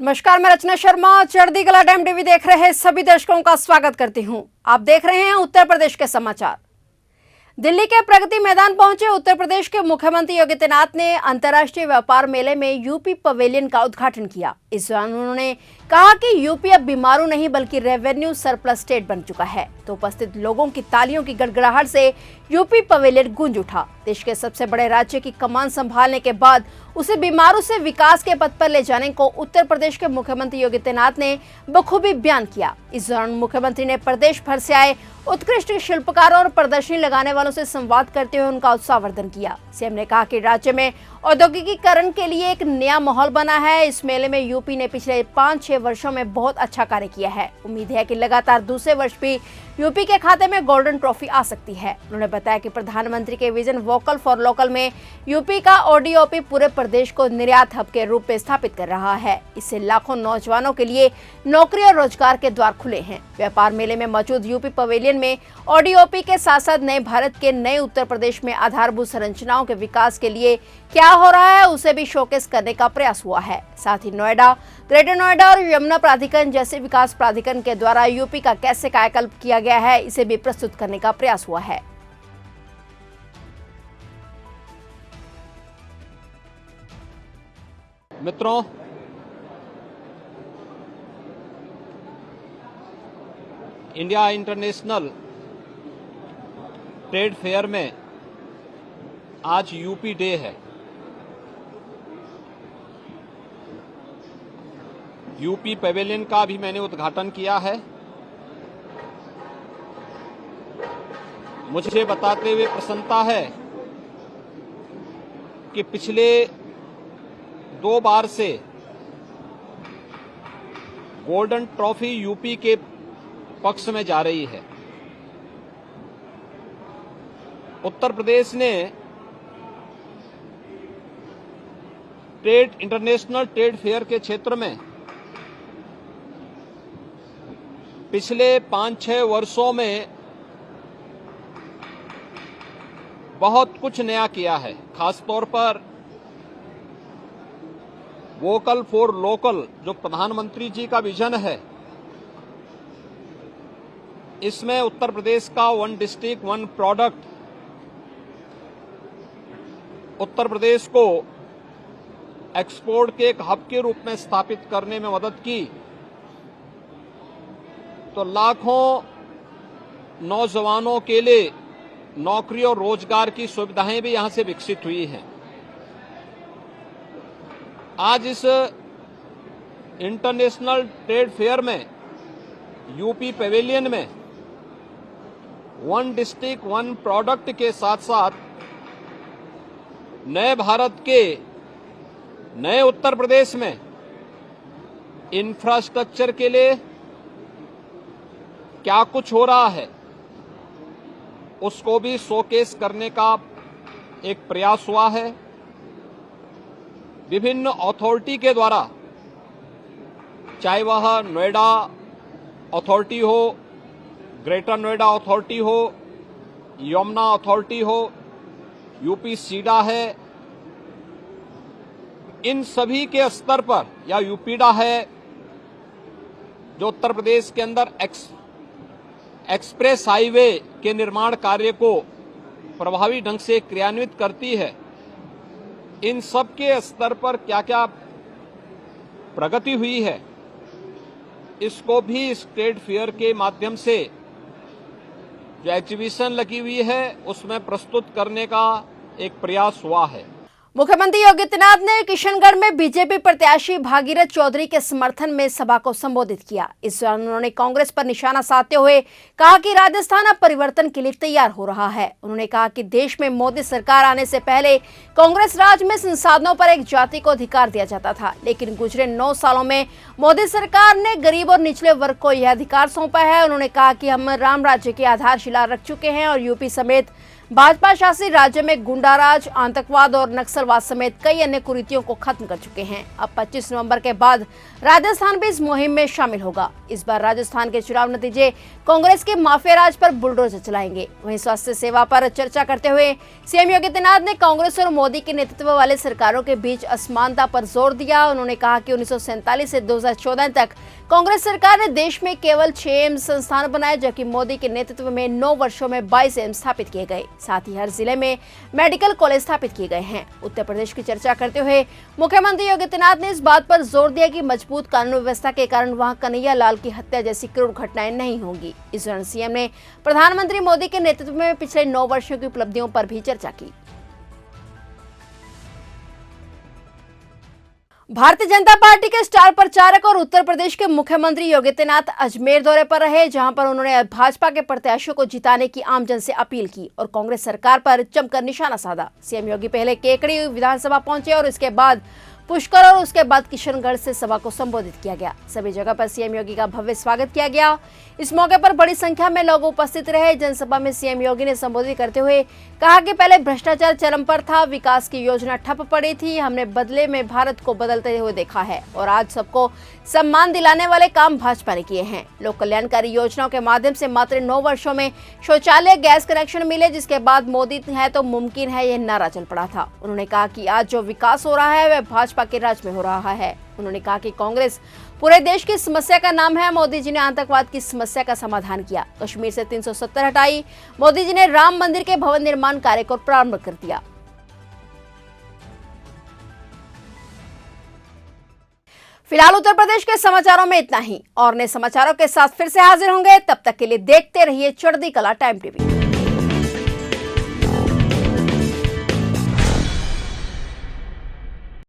नमस्कार, मैं रचना शर्मा चढ़ती कला टाइम टीवी देख रहे सभी दर्शकों का स्वागत करती हूं। आप देख रहे हैं उत्तर प्रदेश के समाचार। दिल्ली के प्रगति मैदान पहुंचे उत्तर प्रदेश के मुख्यमंत्री योगी आदित्यनाथ ने अंतर्राष्ट्रीय व्यापार मेले में यूपी पवेलियन का उद्घाटन किया। इस दौरान उन्होंने कहा कि यूपी अब बीमारू नहीं बल्कि रेवेन्यू सरप्लस स्टेट बन चुका है। तो उपस्थित लोगों की तालियों की गड़गड़ाहट से यूपी पवेलियन गूंज उठा। देश के सबसे बड़े राज्य की कमान संभालने के बाद उसे बीमारू से विकास के पथ पर ले जाने को उत्तर प्रदेश के मुख्यमंत्री योगी आदित्यनाथ ने बखूबी बयान किया। इस दौरान मुख्यमंत्री ने प्रदेश भर से आए उत्कृष्ट शिल्पकारों और प्रदर्शनी लगाने वालों से संवाद करते हुए उनका उत्साहवर्धन किया। सीएम ने कहा कि राज्य में औद्योगिकीकरण के लिए एक नया माहौल बना है। इस मेले में यूपी ने पिछले 5-6 वर्षों में बहुत अच्छा कार्य किया है। उम्मीद है कि लगातार दूसरे वर्ष भी यूपी के खाते में गोल्डन ट्रॉफी आ सकती है। उन्होंने बताया कि प्रधानमंत्री के विजन वोकल फॉर लोकल में यूपी का ओडीओपी पूरे प्रदेश को निर्यात हब के रूप में स्थापित कर रहा है। इससे लाखों नौजवानों के लिए नौकरी और रोजगार के द्वार खुले हैं। व्यापार मेले में मौजूद यूपी पवेलियन में ओडीओपी के साथ साथ नए भारत के नए उत्तर प्रदेश में आधारभूत संरचनाओं के विकास के लिए क्या हो रहा है उसे भी शोकेस करने का प्रयास हुआ है। साथ ही नोएडा, ग्रेटर नोएडा और यमुना प्राधिकरण जैसे विकास प्राधिकरण के द्वारा यूपी का कैसे कायाकल्प किया गया है इसे भी प्रस्तुत करने का प्रयास हुआ है। मित्रों, इंडिया इंटरनेशनल ट्रेड फेयर में आज यूपी डे है। यूपी पवेलियन का भी मैंने उद्घाटन किया है। मुझे बताते हुए प्रसन्नता है कि पिछले 2 बार से गोल्डन ट्रॉफी यूपी के पक्ष में जा रही है। उत्तर प्रदेश ने इंटरनेशनल ट्रेड फेयर के क्षेत्र में पिछले 5-6 वर्षों में बहुत कुछ नया किया है। खासतौर पर वोकल फॉर लोकल जो प्रधानमंत्री जी का विजन है, इसमें उत्तर प्रदेश का 1 डिस्ट्रिक्ट 1 प्रोडक्ट उत्तर प्रदेश को एक्सपोर्ट के एक हब के रूप में स्थापित करने में मदद की। तो लाखों नौजवानों के लिए नौकरी और रोजगार की सुविधाएं भी यहां से विकसित हुई हैं। आज इस इंटरनेशनल ट्रेड फेयर में यूपी पवेलियन में 1 डिस्ट्रिक्ट 1 प्रोडक्ट के साथ साथ नए भारत के नए उत्तर प्रदेश में इंफ्रास्ट्रक्चर के लिए क्या कुछ हो रहा है उसको भी शोकेस करने का एक प्रयास हुआ है। विभिन्न अथॉरिटी के द्वारा, चाहे वह नोएडा अथॉरिटी हो, ग्रेटर नोएडा अथॉरिटी हो, यमुना अथॉरिटी हो, यूपी सीडा है, इन सभी के स्तर पर, या यूपीडा है जो उत्तर प्रदेश के अंदर एक्सप्रेस हाईवे के निर्माण कार्य को प्रभावी ढंग से क्रियान्वित करती है। इन सब के स्तर पर क्या क्या प्रगति हुई है इसको भी इस ट्रेड फेयर के माध्यम से जो एग्जीबिशन लगी हुई है उसमें प्रस्तुत करने का एक प्रयास हुआ है। मुख्यमंत्री योगी आदित्यनाथ ने किशनगढ़ में बीजेपी प्रत्याशी भागीरथ चौधरी के समर्थन में सभा को संबोधित किया। इस दौरान उन्होंने कांग्रेस पर निशाना साधते हुए कहा कि राजस्थान अब परिवर्तन के लिए तैयार हो रहा है। उन्होंने कहा कि देश में मोदी सरकार आने से पहले कांग्रेस राज में संसाधनों पर एक जाति को अधिकार दिया जाता था, लेकिन गुजरे 9 सालों में मोदी सरकार ने गरीब और निचले वर्ग को यह अधिकार सौंपा है। उन्होंने कहा कि हम राम राज्य की आधारशिला रख चुके हैं और यूपी समेत भाजपा शासित राज्य में गुंडाराज, आतंकवाद और नक्सलवाद समेत कई अन्य कुरीतियों को खत्म कर चुके हैं। अब 25 नवंबर के बाद राजस्थान भी इस मुहिम में शामिल होगा। इस बार राजस्थान के चुनाव नतीजे कांग्रेस के माफिया राज पर बुलडोजर चलाएंगे। वहीं स्वास्थ्य सेवा पर चर्चा करते हुए सीएम योगी आदित्यनाथ ने कांग्रेस और मोदी के नेतृत्व वाले सरकारों के बीच असमानता पर जोर दिया। उन्होंने कहा कि 1947 से 2014 तक कांग्रेस सरकार ने देश में केवल 6 एम्स संस्थान बनाए, जबकि मोदी के नेतृत्व में 9 वर्षों में 22 एम्स स्थापित किए गए। साथ ही हर जिले में मेडिकल कॉलेज स्थापित किए गए हैं। उत्तर प्रदेश की चर्चा करते हुए मुख्यमंत्री योगी आदित्यनाथ ने इस बात पर जोर दिया कि मजबूत कानून व्यवस्था के कारण वहां कन्हैया लाल की हत्या जैसी क्रूर घटनाएं नहीं होंगी। इस दौरान सीएम ने प्रधानमंत्री मोदी के नेतृत्व में पिछले 9 वर्षों की उपलब्धियों पर भी चर्चा की। भारतीय जनता पार्टी के स्टार प्रचारक और उत्तर प्रदेश के मुख्यमंत्री योगी आदित्यनाथ अजमेर दौरे पर रहे, जहां पर उन्होंने भाजपा के प्रत्याशियों को जिताने की आमजन से अपील की और कांग्रेस सरकार पर जमकर निशाना साधा। सीएम योगी पहले केकड़ी विधानसभा पहुंचे और इसके बाद पुष्कर और उसके बाद किशनगढ़ से सभा को संबोधित किया गया। सभी जगह पर सीएम योगी का भव्य स्वागत किया गया। इस मौके पर बड़ी संख्या में लोग उपस्थित रहे। जनसभा में सीएम योगी ने संबोधित करते हुए कहा कि पहले भ्रष्टाचार चरम पर था, विकास की योजना ठप पड़ी थी, हमने बदले में भारत को बदलते हुए देखा है और आज सबको सम्मान दिलाने वाले काम भाजपा ने किए हैं। लोक कल्याणकारी योजनाओं के माध्यम से मात्र 9 वर्षों में शौचालय, गैस कनेक्शन मिले, जिसके बाद मोदी है तो मुमकिन है यह नारा चल पड़ा था। उन्होंने कहा कि आज जो विकास हो रहा है वह भाजपा के राज में हो रहा है। उन्होंने कहा कि कांग्रेस पूरे देश की समस्या का नाम है। मोदी जी ने आतंकवाद की समस्या का समाधान किया, कश्मीर से 370 हटाई, मोदी जी ने राम मंदिर के भवन निर्माण कार्य को प्रारंभ कर दिया। फिलहाल उत्तर प्रदेश के समाचारों में इतना ही और नए समाचारों के साथ फिर से हाजिर होंगे। तब तक के लिए देखते रहिए चढ़ती कला टाइम टीवी।